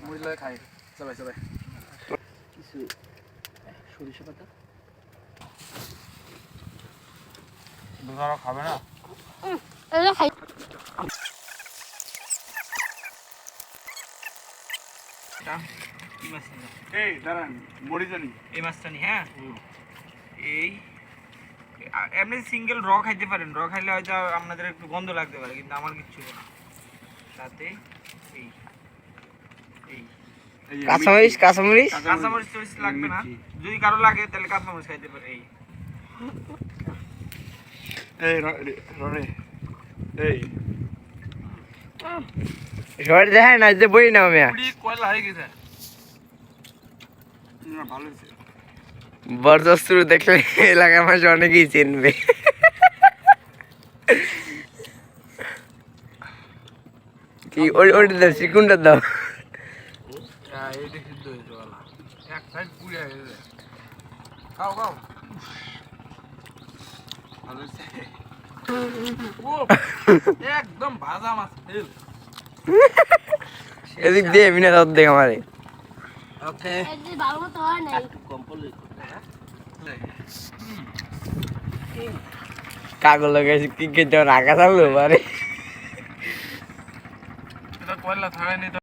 মুড়ি লয়ে খাই সবাই সবাই কিছু সরিষা পাতা দুধারা খাবে না এটা খাই কি মাছ না এই দাঁড়ান মুড়ি জানি এই মাছটা নি হ্যাঁ এই এমনি সিঙ্গেল র খাইতে পারেন র খাইলে হয়তো আপনাদের একটু গন্ধ লাগতে পারে কিন্তু আমার কিচ্ছু না সাথে এই এই কাঁচামরিচ কাঁচামরিচ কাঁচামরিচ টরিচ লাগবে না যদি কারো লাগে তাহলে কাঁচামরিচ খাইতে পারে এই এই রে এই শহরে দেখায় না যে বই না মিয়া পুরি কয়লা হয়ে গেছে না ভালো হয়েছে বরদস্তুর দেখলে এলাকার মানুষ অনেকেই চিনবে কি ওইটা দাও চিকুনটা দাও এইটা সিদ্ধ হয়েছে বলা এক সাইড পুড়ে গেছে খাও খাও ভালো হয়েছে ও একদম ভাজা মাছ তেল এদিক দিয়ে মিনা দাও দেখ আমারে ওকে এই ভালো মতো হয় নাই কমপ্লিট কাগজ লাগাইছি কি খেতে রাখা থাকলো পারে এটা কয়লা থাকায় নি